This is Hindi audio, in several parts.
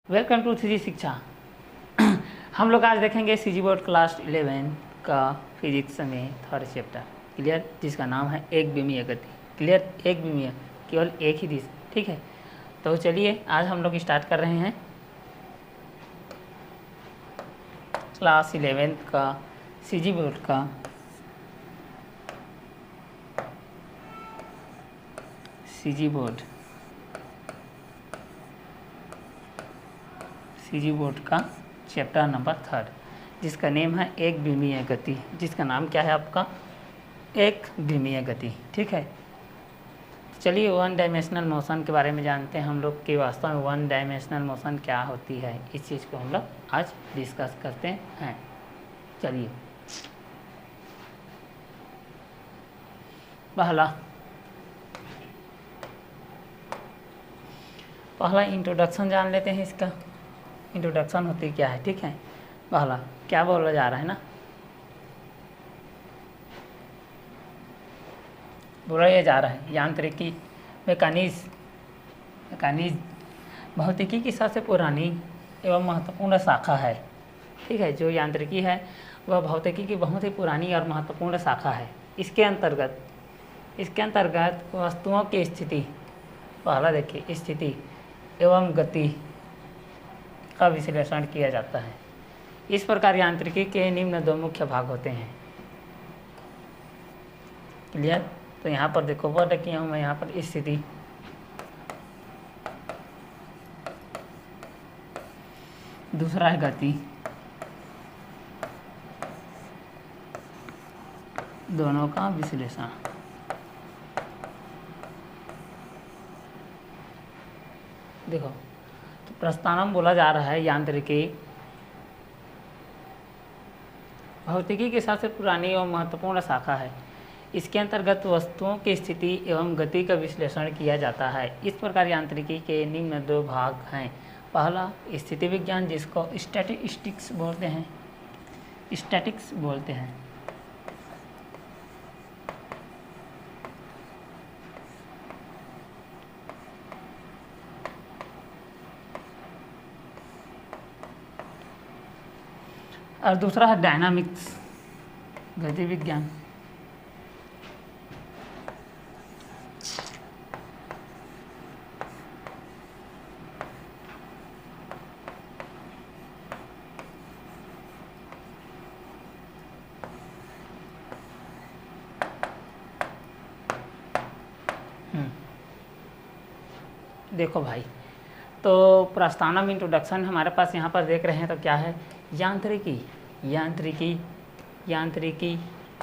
वेलकम टू थ्री शिक्षा। हम लोग आज देखेंगे सीजी बोर्ड क्लास 11 का फिजिक्स में थर्ड चैप्टर क्लियर, जिसका नाम है एक विमीय गति। क्लियर, एक विमीय, केवल एक ही दिशा। ठीक है, तो चलिए आज हम लोग स्टार्ट कर रहे हैं क्लास 11 का सीजी बोर्ड का सीजी बोर्ड का चैप्टर नंबर 3, जिसका नेम है एक विमीय गति। जिसका नाम क्या है आपका? एक विमीय गति। ठीक है, चलिए वन डायमेंशनल मोशन के बारे में जानते हैं हम लोग कि वास्तव में वन डायमेंशनल मोशन क्या होती है। इस चीज़ को हम लोग आज डिस्कस करते हैं। चलिए पहला इंट्रोडक्शन जान लेते हैं। इसका इंट्रोडक्शन होती क्या है? ठीक है, पहला क्या बोला जा रहा है ना, बोला ये जा रहा है यांत्रिकी मैकानिज्म भौतिकी की सबसे पुरानी एवं महत्वपूर्ण शाखा है। ठीक है, जो यांत्रिकी है वह भौतिकी की बहुत ही पुरानी और महत्वपूर्ण शाखा है। इसके अंतर्गत वस्तुओं की स्थिति, पहला देखिए, स्थिति एवं गति का विश्लेषण किया जाता है। इस प्रकार यांत्रिकी के निम्न दो मुख्य भाग होते हैं। क्लियर, तो यहाँ पर देखो वर्ड किया हूँ मैं, यहाँ पर स्थिति, दूसरा है गति। दोनों का विश्लेषण। देखो, तो प्रस्थानम बोला जा रहा है यांत्रिकी भौतिकी की सबसे पुरानी एवं महत्वपूर्ण शाखा है। इसके अंतर्गत वस्तुओं की स्थिति एवं गति का विश्लेषण किया जाता है। इस प्रकार यांत्रिकी के निम्न दो भाग हैं। पहला स्थिति विज्ञान, जिसको स्टैटिस्टिक्स बोलते हैं। और दूसरा है डायनामिक्स, गति विज्ञान। देखो भाई, तो प्रस्थानम इंट्रोडक्शन हमारे पास यहाँ पर देख रहे हैं। तो क्या है यांत्रिकी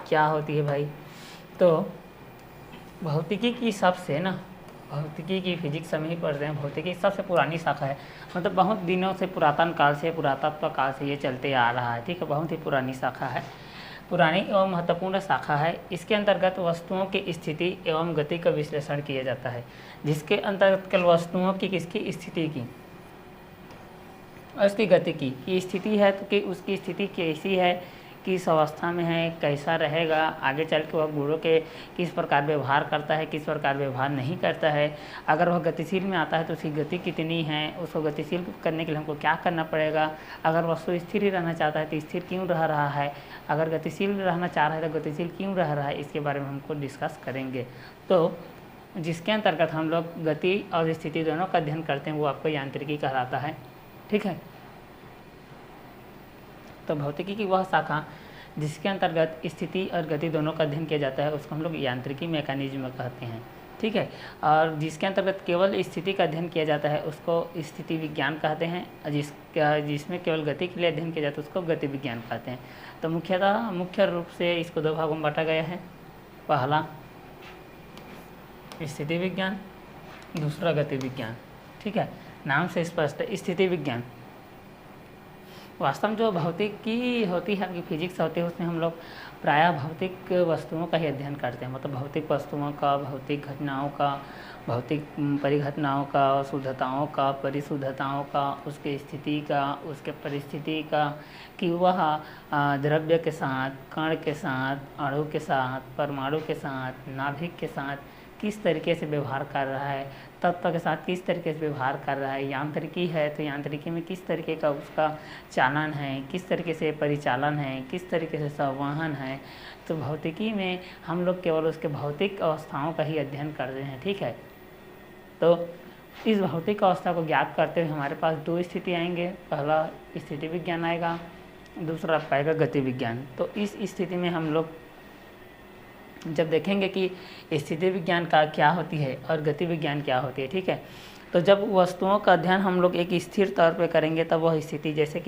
क्या होती है भाई? तो भौतिकी की फिजिक्स में ही पढ़ते हैं। भौतिकी सबसे पुरानी शाखा है, मतलब बहुत दिनों से, पुरातत्व काल से ये चलते आ रहा है। ठीक है, बहुत ही पुरानी शाखा है, पुरानी एवं महत्वपूर्ण शाखा है। इसके अंतर्गत वस्तुओं की स्थिति एवं गति का विश्लेषण किया जाता है। जिसके अंतर्गत केवल वस्तुओं की किसकी स्थिति की और उसकी गति की स्थिति है, तो कि उसकी स्थिति कैसी है, किस अवस्था में है, कैसा रहेगा, आगे चल के वह गुणों के किस प्रकार व्यवहार करता है, किस प्रकार व्यवहार नहीं करता है। अगर वह गतिशील में आता है तो उसकी गति कितनी है, उसको गतिशील करने के लिए हमको क्या करना पड़ेगा। अगर वस्तु स्थिर ही रहना चाहता है तो स्थिर क्यों रह रहा है, अगर गतिशील रहना चाह रहा है तो गतिशील क्यों रह रहा है, इसके बारे में हमको डिस्कस करेंगे। तो जिसके अंतर्गत हम लोग गति और स्थिति दोनों का अध्ययन करते हैं, वो आपको यांत्रिकी कहलाता है। ठीक है, तो भौतिकी की वह शाखा जिसके अंतर्गत स्थिति और गति दोनों का अध्ययन किया जाता है, उसको हम लोग यांत्रिकी मैकेनिज्म कहते हैं। ठीक है, और जिसके अंतर्गत केवल स्थिति का अध्ययन किया जाता है उसको स्थिति विज्ञान कहते हैं, और जिसमें केवल गति के लिए अध्ययन किया जाता है उसको गति विज्ञान कहते हैं। तो मुख्य रूप से इसको दो भागों में बांटा गया है। पहला स्थिति विज्ञान, दूसरा गति विज्ञान। ठीक है, नाम से स्पष्ट है, स्थिति विज्ञान वास्तव में जो भौतिकी होती है, आपकी फिजिक्स होती है, उसमें हम लोग प्रायः भौतिक वस्तुओं का ही अध्ययन करते हैं। मतलब भौतिक वस्तुओं का, भौतिक घटनाओं का, भौतिक परिघटनाओं का, शुद्धताओं का, परिशुद्धताओं का, उसके स्थिति का, उसके परिस्थिति का, कि वह द्रव्य के साथ, कण के साथ, अणु के साथ, परमाणु के साथ, नाभिक के साथ किस तरीके से व्यवहार कर रहा है, तत्व के साथ किस तरीके से व्यवहार कर रहा है, यांत्रिकी है तो यांत्रिकी में किस तरीके का उसका चालन है, किस तरीके से परिचालन है, किस तरीके से संवहन है। तो भौतिकी में हम लोग केवल उसके भौतिक अवस्थाओं का ही अध्ययन कर रहे हैं, ठीक है। तो इस भौतिक अवस्था को ज्ञात करते हुए हमारे पास दो स्थिति आएंगे, पहला स्थिति विज्ञान आएगा, दूसरा पाएगा गति विज्ञान। तो इस स्थिति में हम लोग जब देखेंगे कि स्थिति विज्ञान का क्या होती है और गति विज्ञान क्या होती है, ठीक है। तो जब वस्तुओं का अध्ययन हम लोग एक स्थिर तौर पे करेंगे तब वह स्थिति, जैसे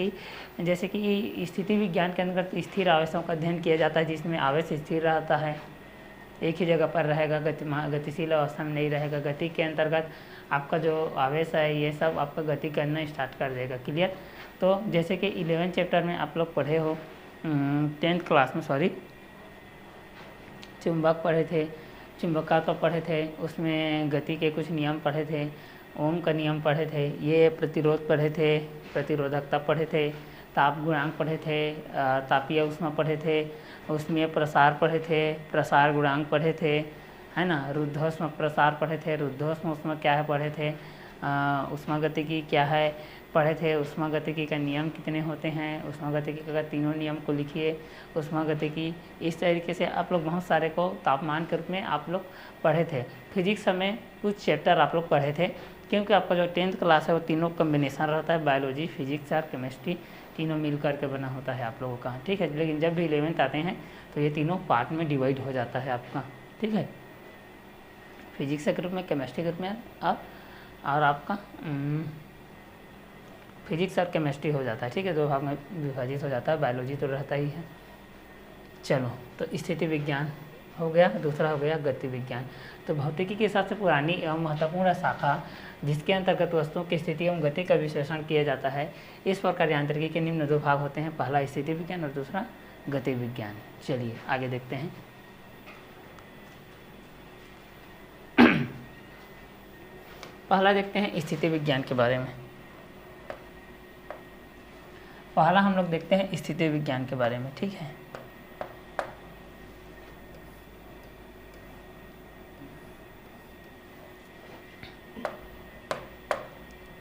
कि स्थिति विज्ञान के अंतर्गत स्थिर आवेशों का अध्ययन किया जाता है, जिसमें आवेश स्थिर रहता है, एक ही जगह पर रहेगा, गतिशील अवस्था में नहीं रहेगा। गति के अंतर्गत आपका जो आवेश है ये सब आपका गति करना स्टार्ट कर देगा, क्लियर। तो जैसे कि 11 चैप्टर में आप लोग पढ़े हो, 10th क्लास में सॉरी, चुंबक पढ़े थे, चुंबकत्व पढ़े थे, उसमें गति के कुछ नियम पढ़े थे, ओम का नियम पढ़े थे, ये प्रतिरोध पढ़े थे, प्रतिरोधकता पढ़े थे, ताप गुणांक पढ़े थे, तापीय ऊष्मा पढ़े थे, उसमें प्रसार पढ़े थे, प्रसार गुणांक पढ़े थे, है ना। रुद्धोष्म प्रसार पढ़े थे, रुद्धोष्म ऊष्मा क्या है पढ़े थे, ऊष्मागतिकी क्या है पढ़े थे, ऊष्मागतिकी का नियम कितने होते हैं, ऊष्मागतिकी का तीनों नियम को लिखिए, ऊष्मागतिकी। इस तरीके से आप लोग बहुत सारे को तापमान के रूप में आप लोग पढ़े थे। फिजिक्स में कुछ चैप्टर आप लोग पढ़े थे, क्योंकि आपका जो 10th क्लास है वो तीनों कम्बिनेशन रहता है, बायोलॉजी, फिजिक्स और केमिस्ट्री तीनों मिल करके बना होता है आप लोगों का, ठीक है। लेकिन जब भी 11th आते हैं तो ये तीनों पार्ट में डिवाइड हो जाता है आपका, ठीक है। फिजिक्स के ग्रुप में, केमिस्ट्री के ग्रुप में और आपका फिजिक्स और केमिस्ट्री हो जाता है, ठीक है, दो भाग में विभाजित हो जाता है, बायोलॉजी तो रहता ही है। चलो, तो स्थिति विज्ञान हो गया, दूसरा हो गया गति विज्ञान। तो भौतिकी के हिसाब से पुरानी एवं महत्वपूर्ण शाखा जिसके अंतर्गत वस्तुओं की स्थिति एवं गति का विश्लेषण किया जाता है। इस प्रकार यांत्रिकी के निम्न दो भाग होते हैं, पहला स्थिति विज्ञान और दूसरा गति विज्ञान। चलिए आगे देखते हैं। पहला देखते हैं स्थिति विज्ञान के बारे में। पहला हम लोग देखते हैं स्थिति विज्ञान के बारे में, ठीक है।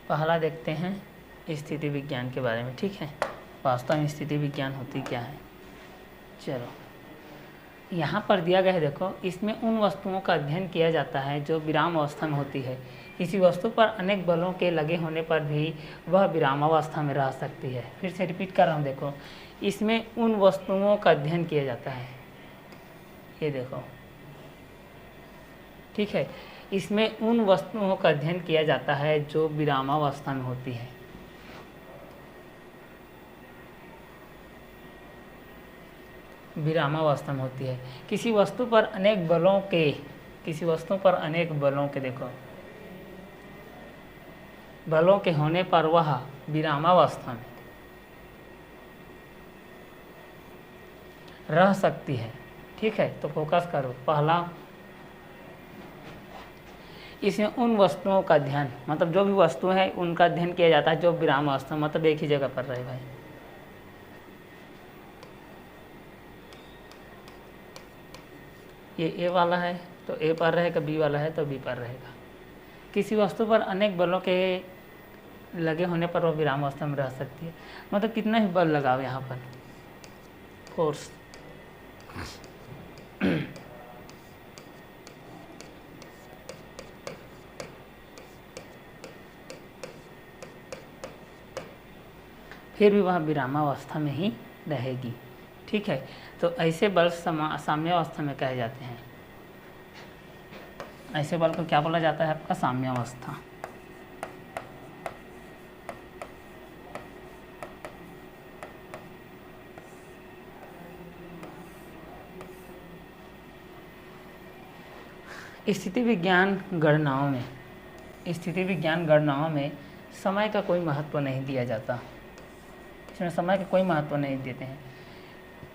पहला देखते हैं स्थिति विज्ञान के बारे में, ठीक है। वास्तव में स्थिति विज्ञान होती क्या है। चलो, यहाँ पर दिया गया है, देखो, इसमें उन वस्तुओं का अध्ययन किया जाता है जो विराम अवस्था में होती है। किसी वस्तु पर अनेक बलों के लगे होने पर भी वह विरामावस्था में रह सकती है। फिर से रिपीट कर रहा हूँ, देखो, इसमें उन वस्तुओं का अध्ययन किया जाता है, ये देखो, ठीक है। इसमें उन वस्तुओं का अध्ययन किया जाता है जो विरामावस्था में होती है। विरामावस्था में होती है। किसी वस्तु पर अनेक बलों के देखो, बलों के होने पर वह विरामावस्था में रह सकती है, ठीक है। तो फोकस करो, पहला, इसमें उन वस्तुओं का अध्ययन, मतलब जो भी वस्तु है उनका अध्ययन किया जाता है जो विरामावस्था, मतलब एक ही जगह पर रहे भाई। ये ए वाला है तो ए पर रहेगा, बी वाला है तो बी पर रहेगा। किसी वस्तु पर अनेक बलों के लगे होने पर वह विरामावस्था में रह सकती है। मतलब कितना ही बल लगाओ यहाँ पर, फोर्स, फिर भी वह विरामावस्था में ही रहेगी, ठीक है। तो ऐसे बल साम्यावस्था में कहे जाते हैं। ऐसे बल को क्या बोला जाता है आपका, साम्यावस्था। स्थिति विज्ञान गणनाओं में समय का कोई महत्व नहीं दिया जाता। इसमें समय का कोई महत्व नहीं देते हैं।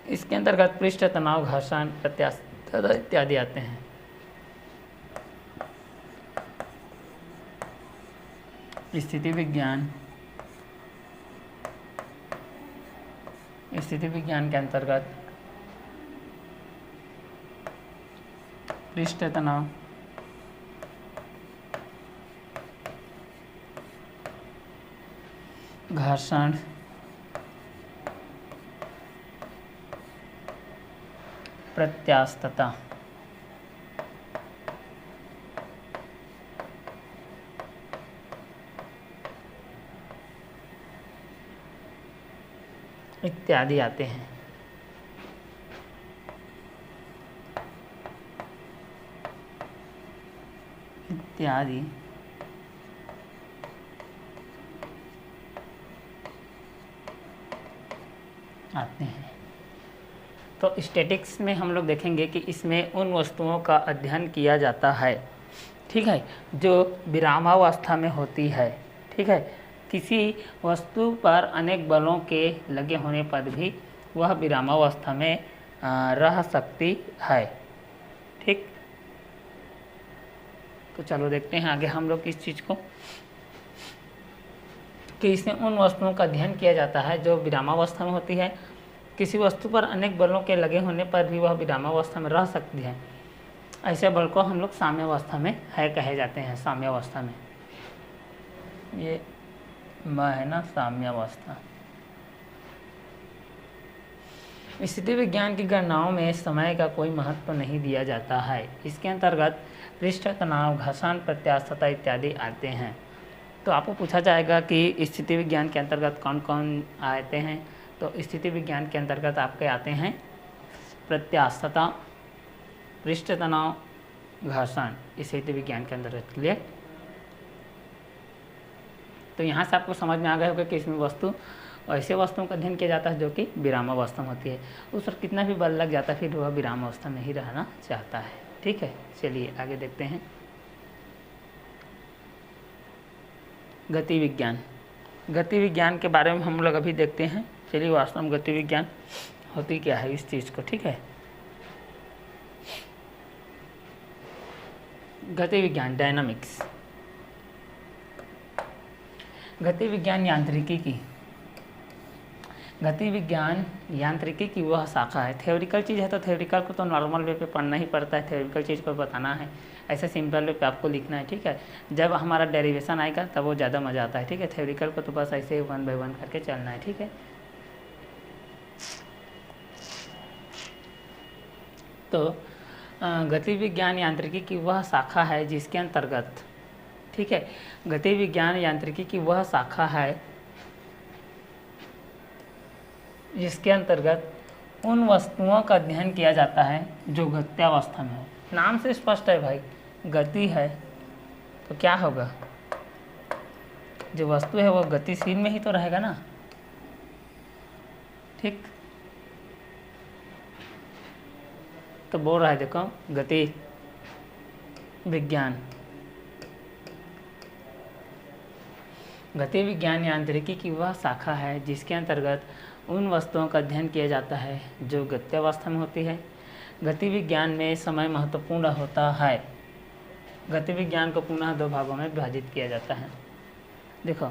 इसके अंतर्गत पृष्ठ तनाव, घर्षण, प्रत्यास्थता इत्यादि आते हैं। स्थिति विज्ञान के अंतर्गत पृष्ठ तनाव, घर्षण प्रत्यास्थता इत्यादि आते हैं। इत्यादि आते हैं। तो स्टैटिक्स में हम लोग देखेंगे कि इसमें उन वस्तुओं का अध्ययन किया जाता है, ठीक है, जो विरामावस्था में होती है, ठीक है। किसी वस्तु पर अनेक बलों के लगे होने पर भी वह विरामावस्था में रह सकती है, ठीक। तो चलो देखते हैं आगे हम लोग इस चीज़ को, कि इसमें उन वस्तुओं का अध्ययन किया जाता है जो विरामावस्था में होती है। किसी वस्तु पर अनेक बलों के लगे होने पर भी वह विरामावस्था में रह सकती है। ऐसे बल को हम लोग साम्यावस्था में है कहे जाते हैं। साम्यावस्था में ये है ना, साम्यावस्था। स्थिति विज्ञान की गणनाओं में समय का कोई महत्व नहीं दिया जाता है। इसके अंतर्गत पृष्ठ तनाव, घर्षण, प्रत्यास्थता इत्यादि आते हैं। तो आपको पूछा जाएगा कि स्थिति विज्ञान के अंतर्गत कौन कौन आते हैं। तो स्थिति विज्ञान के अंतर्गत आपके आते हैं प्रत्यास्थता, पृष्ठ तनाव, घर्षण, स्थिति विज्ञान के अंतर्गत। क्लियर। तो यहाँ से आपको समझ में आ गया होगा कि इसमें वस्तु ऐसे वस्तुओं का अध्ययन किया जाता है जो कि विरामावस्था में होती है। उस पर कितना भी बल लग जाता है फिर वह विरामावस्था में ही रहना चाहता है, ठीक है। चलिए आगे देखते हैं। गति विज्ञान। गति विज्ञान के बारे में हम लोग अभी देखते हैं। चलिए वास्तव में गति विज्ञान होती क्या है इस चीज़ को, ठीक है। गति विज्ञान, डायनामिक्स। गति विज्ञान यांत्रिकी की। गति विज्ञान यांत्रिकी की वह शाखा है। थ्योरिकल चीज़ है तो थ्योरिकल को तो नॉर्मल वे पे पढ़ना ही पड़ता है, थ्योरिकल चीज़ को बताना है, ऐसे सिंपल वे पे आपको लिखना है, ठीक है। जब हमारा डेरिवेशन आएगा तब वो ज़्यादा मज़ा आता है, ठीक है। थ्योरिकल को तो बस ऐसे 1 बाय 1 करके चलना है, ठीक है। तो गति विज्ञान यांत्रिकी की वह शाखा है जिसके अंतर्गत, ठीक है, गति विज्ञान यांत्रिकी की वह शाखा है जिसके अंतर्गत उन वस्तुओं का अध्ययन किया जाता है जो गत्यावस्था में हो। नाम से स्पष्ट है भाई, गति है तो क्या होगा, जो वस्तु है वो गतिशील में ही तो रहेगा ना, ठीक। तो बोल रहा है देखो, गति विज्ञान, गति विज्ञान यांत्रिकी की वह शाखा है जिसके अंतर्गत उन वस्तुओं का अध्ययन किया जाता है जो गत्यावस्था में होती है। गति विज्ञान में समय महत्वपूर्ण होता है। गति विज्ञान को पुनः 2 भागों में विभाजित किया जाता है। देखो,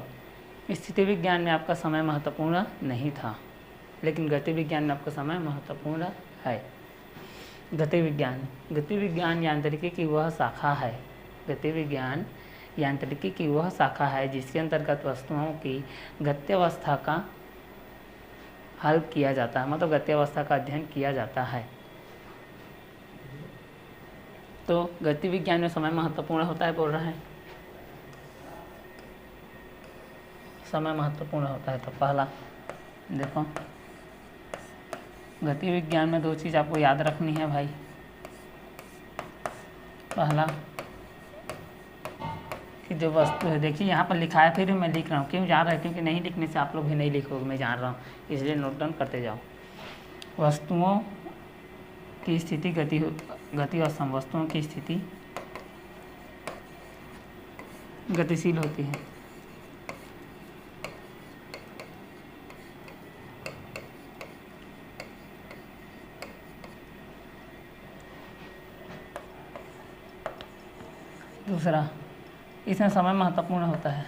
स्थिति विज्ञान में आपका समय महत्वपूर्ण नहीं था, लेकिन गति विज्ञान में आपका समय महत्वपूर्ण है। गति विज्ञान यांत्रिकी की वह शाखा है। गति विज्ञान यांत्रिकी की वह शाखा है जिसके अंतर्गत वस्तुओं की गत्यावस्था का हल किया जाता है, मतलब गत्यावस्था का अध्ययन किया जाता है। तो गति विज्ञान में समय महत्वपूर्ण होता है, बोल रहे हैं समय महत्वपूर्ण होता है। तो पहला देखो, गति विज्ञान में 2 चीज़ आपको याद रखनी है भाई। पहला कि जो वस्तु है, देखिए यहाँ पर लिखा है, फिर मैं लिख रहा हूँ, क्यों जा रहा है, क्योंकि नहीं लिखने से आप लोग भी नहीं लिखोगे, मैं जान रहा हूँ, इसलिए नोट डाउन करते जाओ। वस्तुओं की स्थिति गति और समवस्तुओं की स्थिति गतिशील होती है। दूसरा, इसमें समय महत्वपूर्ण होता है।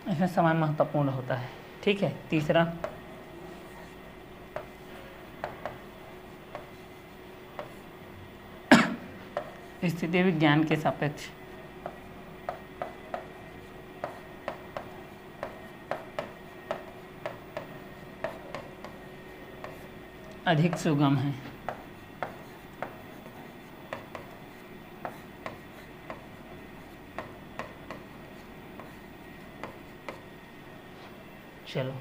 इसमें समय महत्वपूर्ण होता है, ठीक है। तीसरा स्थिति विज्ञान के सापेक्ष अधिक सुगम है। चलो,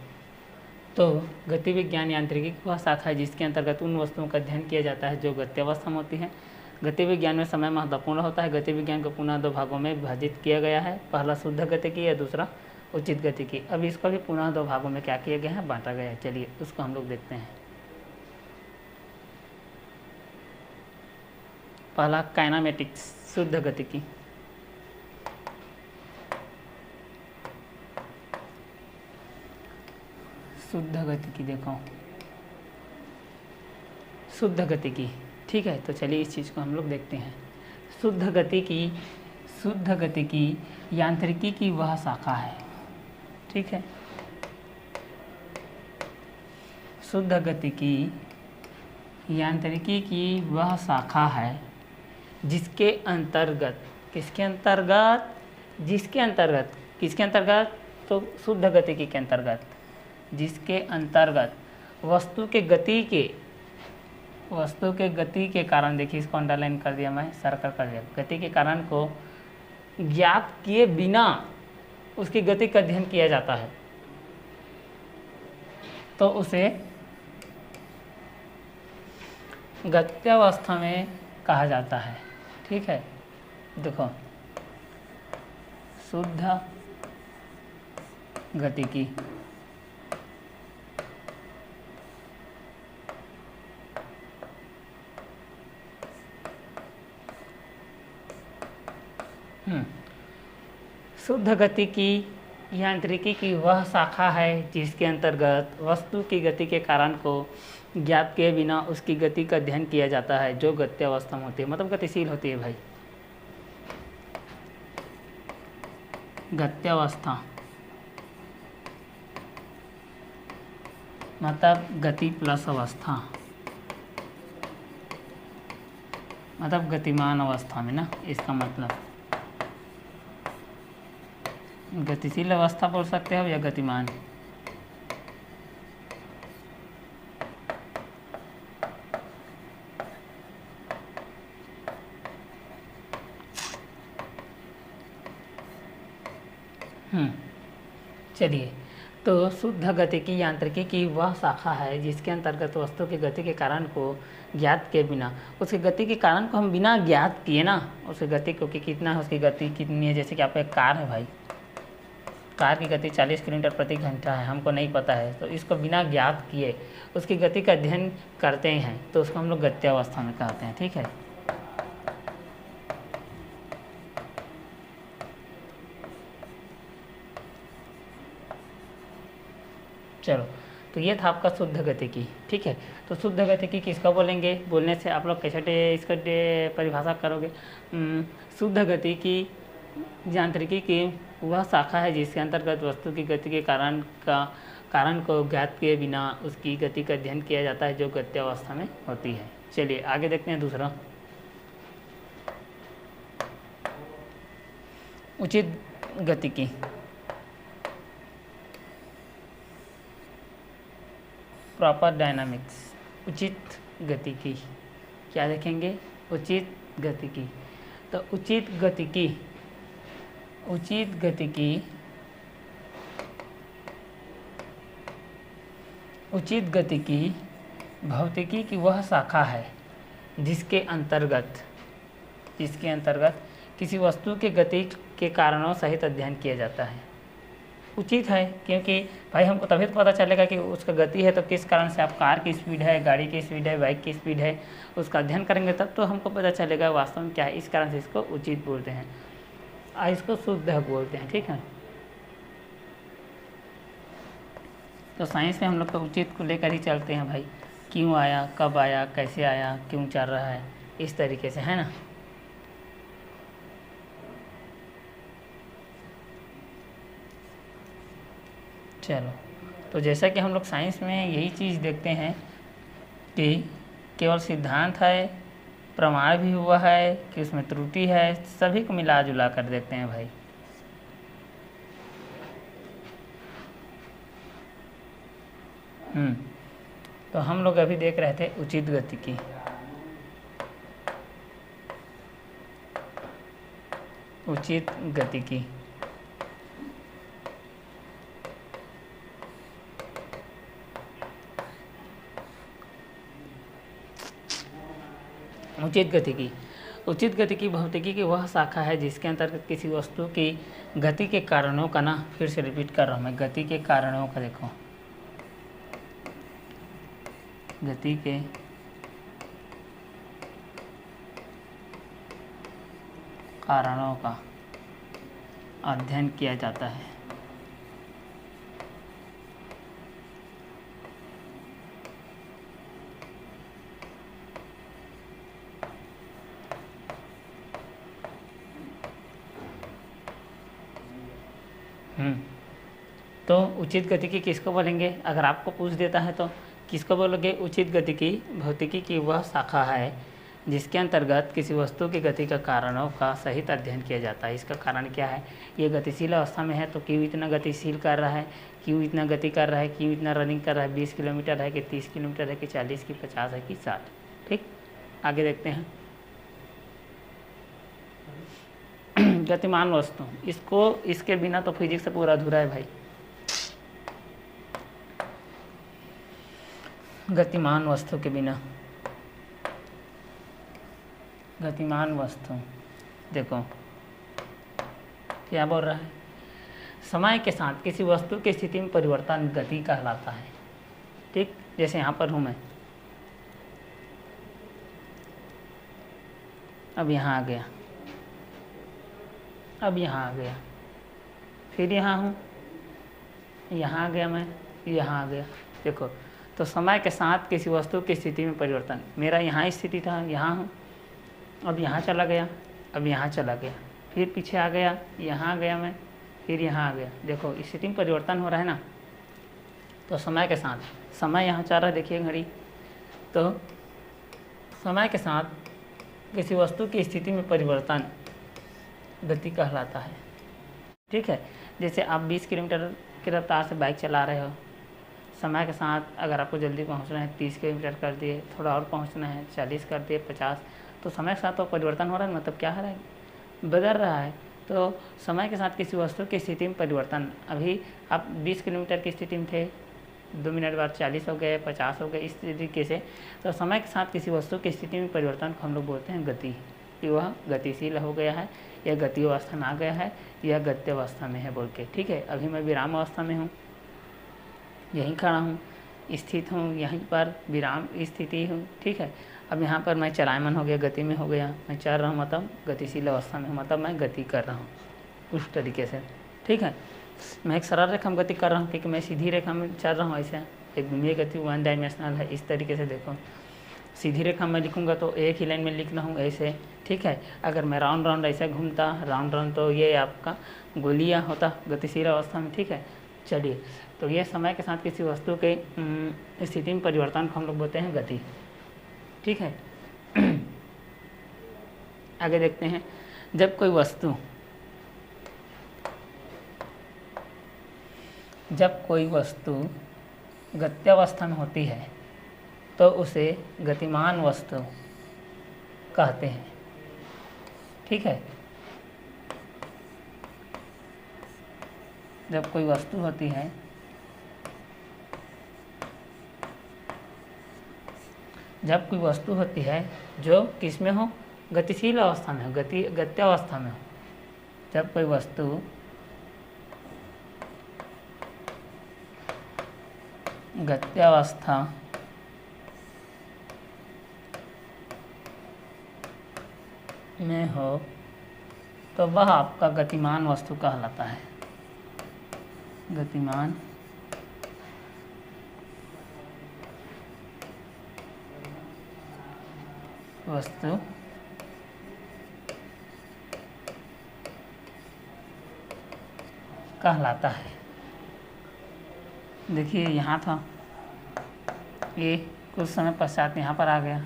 तो गति विज्ञान यांत्रिकी की वह शाखा है जिसके अंतर्गत उन वस्तुओं का अध्ययन किया जाता है जो गत्यावस्था में होती है। गति विज्ञान में समय महत्वपूर्ण होता है। गति विज्ञान को पुनः दो भागों में विभाजित किया गया है, पहला शुद्ध गतिकी और दूसरा उचित गतिकी। अब इसको भी पुनः दो भागों में क्या किया गया है, बांटा गया है। चलिए उसको हम लोग देखते हैं। पहला काइनेमेटिक्स, शुद्ध गतिकी। शुद्ध गतिकी देखो, शुद्ध गतिकी, ठीक है। तो चलिए इस चीज़ को हम लोग देखते हैं। शुद्ध गतिकी यांत्रिकी की वह शाखा है, ठीक है। शुद्ध गतिकी यांत्रिकी की वह शाखा है जिसके अंतर्गत, किसके अंतर्गत, जिसके अंतर्गत, किसके अंतर्गत, तो शुद्ध गतिकी के अंतर्गत, जिसके अंतर्गत वस्तु के गति के कारण, देखिए इसको अंडरलाइन कर दिया मैं, सर्कल कर दिया, गति के कारण को ज्ञात किए बिना उसकी गति का अध्ययन किया जाता है तो उसे गत्यावस्था में कहा जाता है, ठीक है। देखो, शुद्ध गतिकी शुद्ध गतिकी यांत्रिकी की वह शाखा है जिसके अंतर्गत वस्तु की गति के कारण को ज्ञात किए बिना उसकी गति का अध्ययन किया जाता है जो गत्यावस्था में होती है, मतलब गतिशील होती है भाई। गत्यावस्था मतलब गति प्लस अवस्था, मतलब गतिमान अवस्था में ना, इसका मतलब गतिशील अवस्था बोल सकते हो या गतिमान। चलिए, तो शुद्ध गतिकी यांत्रिकी की वह शाखा है जिसके अंतर्गत वस्तु की गति के कारण को ज्ञात किए बिना, उसकी गति के कारण को हम बिना ज्ञात किए ना, उसकी गति को कि कितना है, उसकी गति कितनी है। जैसे कि आपका एक कार है भाई, कार की गति 40 किलोमीटर प्रति घंटा है, हमको नहीं पता है, तो इसको बिना ज्ञात किए उसकी गति का अध्ययन करते हैं तो उसको हम लोग गत्यावस्था में कहते हैं, ठीक है। चलो, तो ये था आपका शुद्ध गतिकी, ठीक है। तो शुद्ध गतिकी किसका बोलेंगे, बोलने से आप लोग कैसे इसका परिभाषा करोगे। शुद्ध गतिकी यांत्रिकी की वह शाखा है जिसके अंतर्गत वस्तु की गति के कारण को ज्ञात किए बिना उसकी गति का अध्ययन किया जाता है जो गत्यावस्था में होती है। चलिए आगे देखते हैं दूसरा, उचित गतिकी। प्रॉपर डायनामिक्स, उचित गतिकी, क्या देखेंगे, उचित गतिकी। तो उचित गतिकी भौतिकी की वह शाखा है जिसके अंतर्गत किसी वस्तु के गति के कारणों सहित अध्ययन किया जाता है। उचित है क्योंकि भाई हमको तभी तो पता चलेगा कि उसका गति है तो किस कारण से, आप कार की स्पीड है, गाड़ी की स्पीड है, बाइक की स्पीड है, उसका अध्ययन करेंगे तब तो हमको पता चलेगा वास्तव में क्या है। इस कारण से इसको उचित बोलते हैं, इसको शुद्ध बोलते हैं, ठीक है। तो साइंस में हम लोग तो उचित को लेकर ही चलते हैं भाई, क्यों आया, कब आया, कैसे आया, क्यों चल रहा है, इस तरीके से, है ना। चलो, तो जैसा कि हम लोग साइंस में यही चीज़ देखते हैं कि केवल सिद्धांत है, प्रमाण भी हुआ है कि उसमें त्रुटि है, सभी को मिला जुला कर देखते हैं भाई। तो हम लोग अभी देख रहे थे उचित गतिकी। उचित गतिकी उचित गतिकी उचित गतिकी भौतिकी की वह शाखा है जिसके अंतर्गत किसी वस्तु की गति के कारणों का, ना फिर से रिपीट कर रहा हूँ मैं, गति के कारणों का, देखो गति के कारणों का अध्ययन किया जाता है। तो उचित गतिकी किसको बोलेंगे? अगर आपको पूछ देता है तो किसको बोलोगे? उचित गतिकी भौतिकी की वह शाखा है जिसके अंतर्गत किसी वस्तु की गति का कारणों का सहित अध्ययन किया जाता है। इसका कारण क्या है? ये गतिशील अवस्था में है तो क्यों इतना गतिशील कर रहा है, क्यों इतना गति कर रहा है, क्यों इतना रनिंग कर रहा है, 20 किलोमीटर है कि 30 किलोमीटर है कि 40 की 50 है कि 60। ठीक, आगे देखते हैं। गतिमान वस्तु, इसके बिना तो फिजिक्स पूरा अधूरा है भाई। गतिमान वस्तु के बिना, गतिमान वस्तु देखो क्या बोल रहा है, समय के साथ किसी वस्तु की स्थिति में परिवर्तन गति कहलाता है। ठीक, जैसे यहाँ पर हूँ मैं, अब यहाँ आ गया, अब यहाँ आ गया, फिर यहाँ हूँ, यहाँ आ गया मैं, यहाँ आ गया। देखो, तो समय के साथ किसी वस्तु की स्थिति में परिवर्तन, मेरा यहाँ स्थिति था, यहाँ हूँ, अब यहाँ चला गया, अब यहाँ चला गया, फिर पीछे आ गया, यहाँ आ गया मैं, फिर यहाँ आ गया। देखो स्थिति में परिवर्तन हो रहा है ना। तो समय के साथ, समय यहाँ चल रहा है, देखिए घड़ी, तो समय के साथ किसी वस्तु की स्थिति में परिवर्तन गति कहलाता है। ठीक है, जैसे आप 20 किलोमीटर की रफ्तार से बाइक चला रहे हो, समय के साथ अगर आपको जल्दी पहुंचना है 30 किलोमीटर कर दिए, थोड़ा और पहुंचना है 40 कर दिए, 50, तो समय के साथ तो परिवर्तन हो रहा है, मतलब क्या हो रहा है, बदल रहा है। तो समय के साथ किसी वस्तु की स्थिति में परिवर्तन, अभी आप 20 किलोमीटर की स्थिति में थे, 2 मिनट बाद 40 हो गए, 50 हो गए, इस तरीके से। तो समय के साथ किसी वस्तु की स्थिति में परिवर्तन को हम लोग बोलते हैं गति, कि वह गतिशील हो गया है, या गति अवस्था में आ गया है, या गत्य अवस्था में है बोल के। ठीक है, अभी मैं विराम अवस्था में हूँ, यहीं खड़ा हूँ, स्थित हूँ, यहीं पर विराम स्थिति हूँ। ठीक है, अब यहाँ पर मैं चलायमान हो गया, गति में हो गया, मैं चल रहा हूँ, मतलब गतिशील अवस्था में, मतलब मैं गति कर रहा हूँ उस तरीके से। ठीक है, मैं एक सरल रेखा में गति कर रहा हूँ क्योंकि मैं सीधी रेखा में चल रहा हूँ, ऐसे एक घूमिए गति 1 डायमेंशनल है, इस तरीके से। देखो सीधी रेखा में लिखूँगा तो एक ही लाइन में लिख रहा हूँ ऐसे। ठीक है, अगर मैं राउंड राउंड ऐसे घूमता राउंड तो ये आपका गोलियाँ होता गतिशील अवस्था में। ठीक है, चलिए, तो ये समय के साथ किसी वस्तु के स्थिति में परिवर्तन को हम लोग बोलते हैं गति। ठीक है, आगे देखते हैं। जब कोई वस्तु गत्यावस्था में होती है तो उसे गतिमान वस्तु कहते हैं। ठीक है, जब कोई वस्तु होती है जो किस में हो, गतिशील अवस्था में हो, गत्यावस्था में हो। जब कोई वस्तु गत्यावस्था में हो तो वह आपका गतिमान वस्तु कहलाता है। गतिमान वस्तु कहलाता है। देखिए यहाँ था ए, कुछ समय पश्चात यहाँ पर आ गया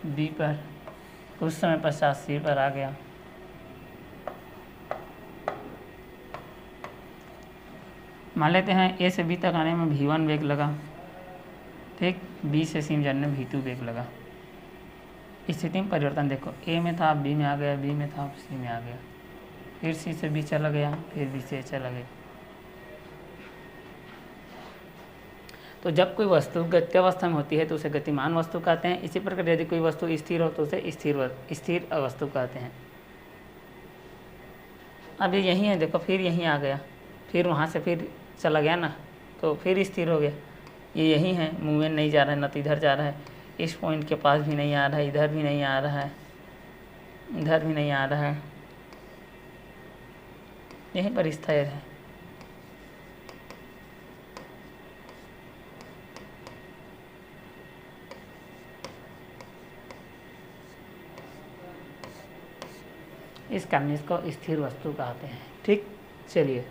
बी पर, कुछ समय पश्चात सी पर आ गया। मान लेते हैं ए से बी तक आने में v1 वेग लगा, ठीक, बी से सी में जाने में v2 वेग लगा। स्थिति में परिवर्तन देखो, ए में था बी में आ गया, बी में था सी में आ गया, फिर सी से बी चला गया, फिर बी से चला गया। तो जब कोई वस्तु गत्यावस्था में होती है तो उसे गतिमान वस्तु कहते हैं। इसी प्रकार यदि कोई वस्तु स्थिर हो तो उसे स्थिर अवस्तु कहते हैं। अब ये यही है, देखो फिर यहीं आ गया, फिर वहाँ से फिर चला गया ना, तो फिर स्थिर हो गया। ये यही है, मूवमेंट नहीं जा रहा है, न तो इधर जा रहा है, इस पॉइंट के पास भी नहीं आ रहा है, इधर भी नहीं आ रहा है, इधर भी नहीं आ रहा है, यहीं पर स्थिर है। इस कारण इसको स्थिर वस्तु कहते हैं, ठीक। चलिए,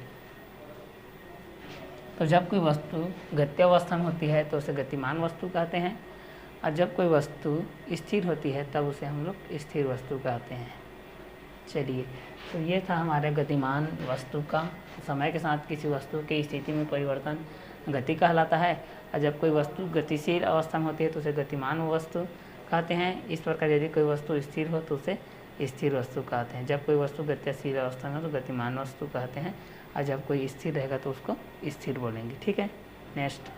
तो जब कोई वस्तु गत्यावस्था में होती है तो उसे गतिमान वस्तु कहते हैं, और जब कोई वस्तु स्थिर होती है तब उसे हम लोग स्थिर वस्तु कहते हैं। चलिए, तो ये था हमारे गतिमान वस्तु का। समय के साथ किसी वस्तु की स्थिति में परिवर्तन गति कहलाता है, और जब कोई वस्तु गतिशील अवस्था में होती है तो उसे गतिमान वस्तु कहते हैं। इस प्रकार यदि कोई वस्तु स्थिर हो तो उसे स्थिर वस्तु कहते हैं। जब कोई वस्तु गतिशील अवस्था में हो तो गतिमान वस्तु कहते हैं, और जब कोई स्थिर रहेगा तो उसको स्थिर बोलेंगे, ठीक है। नेक्स्ट,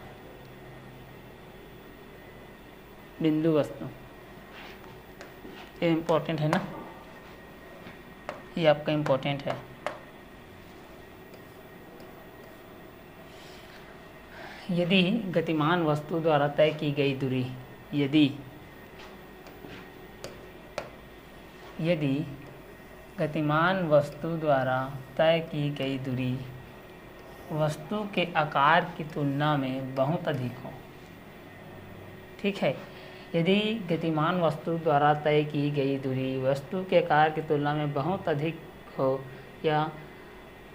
बिंदु वस्तु, ये इम्पोर्टेंट है ना, ये आपका इम्पोर्टेंट है। यदि गतिमान वस्तु द्वारा तय की गई दूरी, यदि गतिमान वस्तु द्वारा तय की गई दूरी वस्तु के आकार की तुलना में बहुत अधिक हो, ठीक है। यदि गतिमान वस्तु द्वारा तय की गई दूरी वस्तु के आकार की तुलना में बहुत अधिक हो या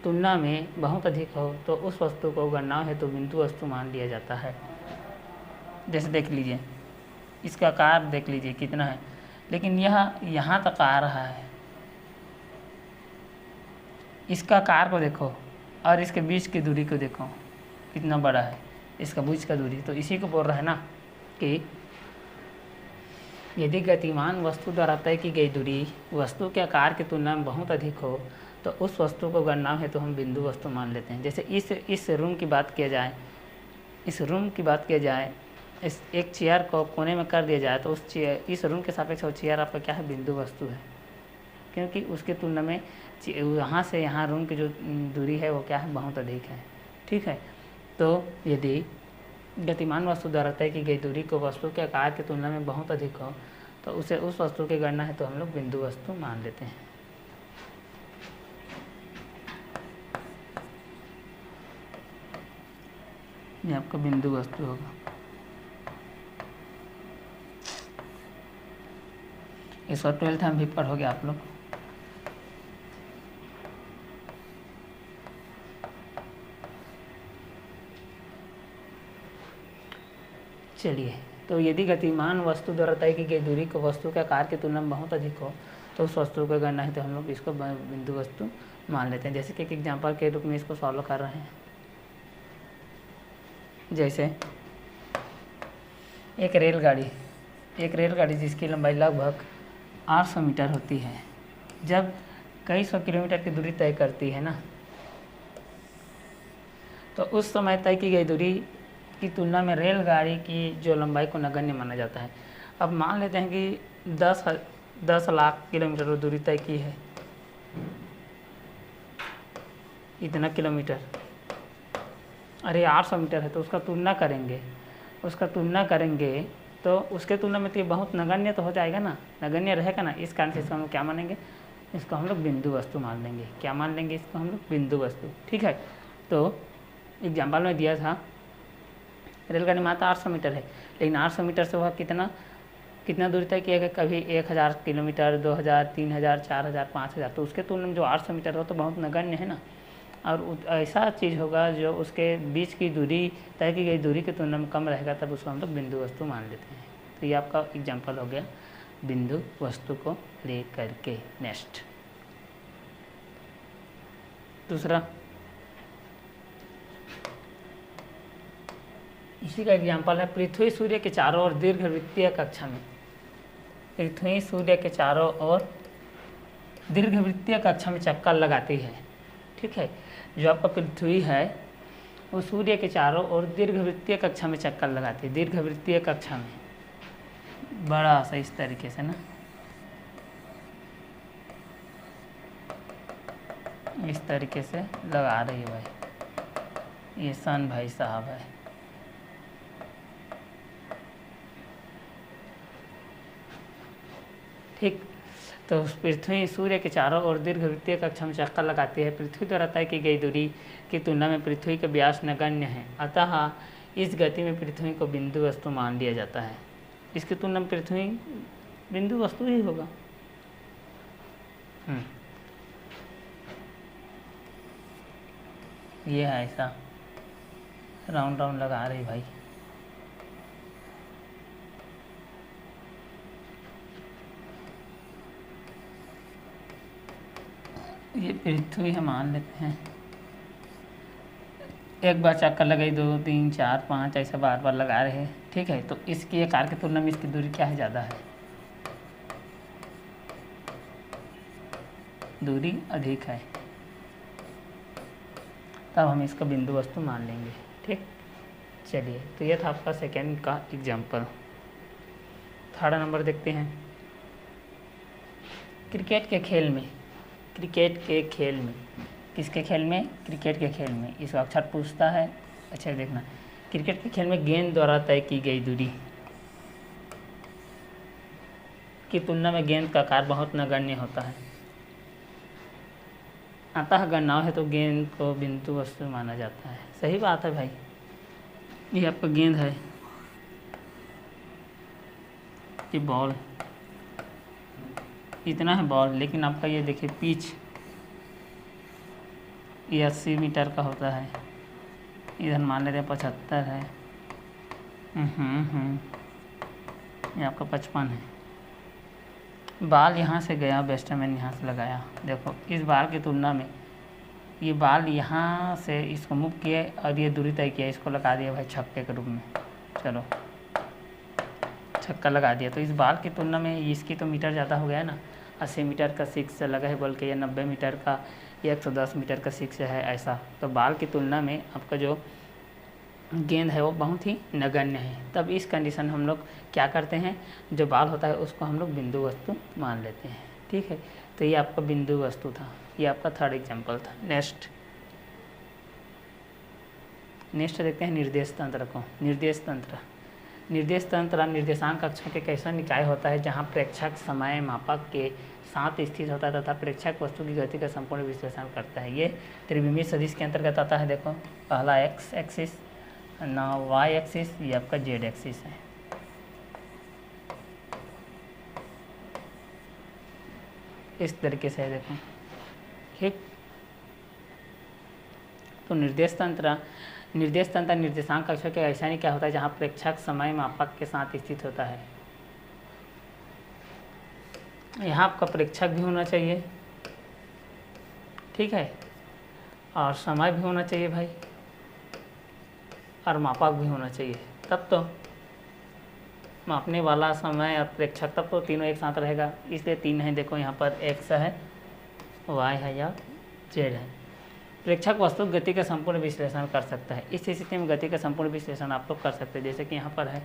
तुलना में बहुत अधिक हो तो उस वस्तु को गणना हेतु बिंदु वस्तु मान लिया जाता है। जैसे देख लीजिए, इसका आकार देख लीजिए कितना है, लेकिन यह यहाँ तक आ रहा है, इसका आकार को देखो और इसके बीच की दूरी को देखो कितना बड़ा है, इसका बीच का दूरी। तो इसी को बोल रहा है ना कि यदि गतिमान वस्तु द्वारा तय की गई दूरी वस्तु के आकार की तुलना में बहुत अधिक हो तो उस वस्तु को गणना है तो हम बिंदु वस्तु मान लेते हैं। जैसे इस रूम की बात किया जाए, इस एक चेयर को कोने में कर दिया जाए तो इस रूम के सापेक्ष वो चेयर आपका क्या है, बिंदु वस्तु है, क्योंकि उसके तुलना में यहाँ से यहाँ रूम की जो दूरी है वो क्या है, बहुत अधिक है, ठीक है। तो यदि गतिमान वस्तु द्वारा तय की गई दूरी को वस्तु के आकार की तुलना में बहुत अधिक हो तो उसे उस वस्तु की गणना है तो हम लोग बिंदु वस्तु मान लेते हैं। ये आपका बिंदु वस्तु होगा। इस और 12th में भी पढ़ोगे आप लोग। चलिए, तो यदि गतिमान वस्तु द्वारा तय की गई दूरी को वस्तु के आकार की तुलना में बहुत अधिक हो तो उस वस्तु को गणना है तो हम लोग इसको बिंदु वस्तु मान लेते हैं। जैसे कि एक एग्जाम्पल के रूप में इसको सॉल्व कर रहे हैं। जैसे एक रेलगाड़ी जिसकी लंबाई लगभग 800 मीटर होती है, जब कई सौ किलोमीटर की दूरी तय करती है ना, तो उस समय तय की गई दूरी की तुलना में रेलगाड़ी की जो लंबाई को नगण्य माना जाता है। अब मान लेते हैं कि 10 लाख किलोमीटर दूरी तय की है, इतना किलोमीटर, अरे 800 मीटर है, तो उसका तुलना करेंगे तो उसके तुलना में तो ये बहुत नगण्य तो हो जाएगा ना, नगण्य रहेगा ना। इस कारण से इसको हम क्या मानेंगे, इसको हम लोग बिंदु वस्तु मान लेंगे। क्या मान लेंगे, इसको हम लोग बिंदु वस्तु, ठीक है। तो एग्जाम्पल में दिया था रेलगाड़ी मात्र 800 मीटर है, लेकिन 800 मीटर से वह कितना दूरी तय किया गया, कभी 1000 किलोमीटर, 2000, 3000, 4000, 5000, तो उसके तुलना में जो 800 मीटर हो तो बहुत नगण्य है ना। और ऐसा चीज़ होगा जो उसके बीच की दूरी, तय की गई दूरी की तुलना में कम रहेगा, तब उसको हम लोग बिंदु वस्तु मान लेते हैं। तो ये आपका एग्जाम्पल हो गया बिंदु वस्तु को ले करके। नेक्स्ट दूसरा, इसी का एग्जाम्पल है पृथ्वी सूर्य के चारों ओर दीर्घवृत्तीय कक्षा में। पृथ्वी सूर्य के चारों ओर दीर्घवृत्तीय कक्षा में चक्कर लगाती है। ठीक है, जो आपका पृथ्वी है वो सूर्य के चारों ओर दीर्घवृत्तीय कक्षा में चक्कर लगाती है। दीर्घवृत्तीय कक्षा में बड़ा सा इस तरीके से ना, इस तरीके से लगा रही है भाई। ये सन भाई साहब है। ठीक, तो पृथ्वी सूर्य के चारों ओर दीर्घवृत्तीय कक्षा में चक्कर लगाती है। पृथ्वी द्वारा तय की गई दूरी की तुलना में पृथ्वी का व्यास नगण्य है, अतः इस गति में पृथ्वी को बिंदु वस्तु मान लिया जाता है। इसकी तुलना में पृथ्वी बिंदु वस्तु ही होगा। ये है ऐसा राउंड राउंड लगा रही भाई। ये पृथ्वी हम मान लेते हैं। एक बार चक्कर लगाई, 2 3 4 5 ऐसा बार बार लगा रहे हैं। ठीक है, तो इसकी आकार की तुलना में इसकी दूरी क्या है, ज़्यादा है, दूरी अधिक है, तब हम इसका बिंदु वस्तु मान लेंगे। ठीक, चलिए, तो ये था आपका सेकेंड का एग्जाम्पल। थर्ड नंबर देखते हैं। क्रिकेट के खेल में, क्रिकेट के खेल में, किसके खेल में, क्रिकेट के खेल में, इसको अक्षर पूछता है। अच्छा देखना, क्रिकेट के खेल में गेंद द्वारा तय की गई दूरी की तुलना में गेंद का आकार बहुत नगण्य होता है, अतः गणनाओं है तो गेंद को बिंदु वस्तु माना जाता है। सही बात है भाई। ये आपका गेंद है, ये बॉल, इतना है बॉल, लेकिन आपका ये देखिए पिच ये 80 मीटर का होता है, इधर मान लेते हैं 75 है। ये आपका 55 है। बाल यहाँ से गया, बैट्समैन यहाँ से लगाया। देखो इस बाल की तुलना में ये बाल यहाँ से इसको मूव किए और ये दूरी तय किया, इसको लगा दिया भाई छक्के के रूप में। चलो छक्का लगा दिया, तो इस बाल की तुलना में इसकी तो मीटर ज़्यादा हो गया ना। 80 मीटर का 6 लगा है बोल के, या 90 मीटर का, या 110 मीटर का 6 है ऐसा। तो बाल की तुलना में आपका जो गेंद है वो बहुत ही नगण्य है। तब इस कंडीशन हम लोग क्या करते हैं, जो बाल होता है उसको हम लोग बिंदु वस्तु मान लेते हैं। ठीक है, तो ये आपका बिंदु वस्तु था, ये आपका थर्ड एग्जाम्पल था। नेक्स्ट देखते हैं निर्देश तंत्र को। निर्देश तंत्र निर्देशांक कक्षों के कैसा निकाय होता है जहाँ प्रेक्षक समय मापक के साथ स्थित होता है तथा प्रेक्षक वस्तु की गति का संपूर्ण विश्लेषण करता है। ये त्रिविमीय सदिश के अंतर्गत आता है। देखो पहला एक्स एक्सिस, ना वाई एक्सिस, ये आपका जेड एक्सिस है। इस तरीके से है, देखो। ठीक, तो निर्देश तंत्र निर्देशांक कक्षों के ऐसा नहीं क्या होता है जहाँ प्रेक्षक समय मापक के साथ स्थित होता है। यहाँ आपका प्रेक्षक भी होना चाहिए, ठीक है, और समय भी होना चाहिए भाई, और मापक भी होना चाहिए। तब तो मापने वाला समय और प्रेक्षक, तब तो तीनों एक साथ रहेगा। इसलिए 3 है, देखो यहाँ पर एक्स है, वाई है या जेड है। प्रेक्षक वस्तु गति का संपूर्ण विश्लेषण कर सकता है। इस स्थिति में गति का संपूर्ण विश्लेषण आप लोग कर सकते हैं। जैसे कि यहाँ पर है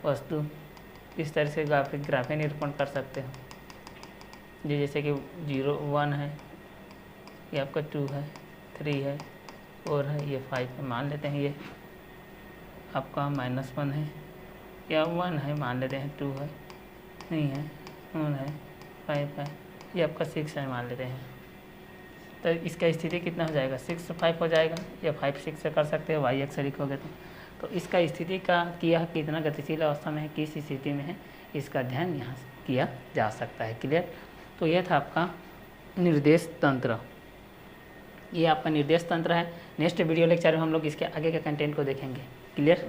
वस्तु, इस तरह से ग्राफी निरूपण कर सकते हो। जैसे कि 0 1 है, ये आपका 2 है, 3 है, 4 है, ये 5 है। मान लेते हैं ये आपका -1 है या 1 है, मान लेते हैं 2 है, नहीं है, 1 है, 5 है, ये आपका 6 है, मान लेते हैं। तो इसका स्थिति कितना हो जाएगा, 6 से 5 हो जाएगा, या 5 6 से कर सकते हो, वाई एक शरीक हो गए तो इसका स्थिति का किया कितना गतिशील अवस्था में है, किस स्थिति में है, इसका अध्ययन यहाँ से किया जा सकता है। क्लियर। तो यह था आपका निर्देश तंत्र। ये आपका निर्देश तंत्र है। नेक्स्ट वीडियो लेक्चर में हम लोग इसके आगे के कंटेंट को देखेंगे। क्लियर।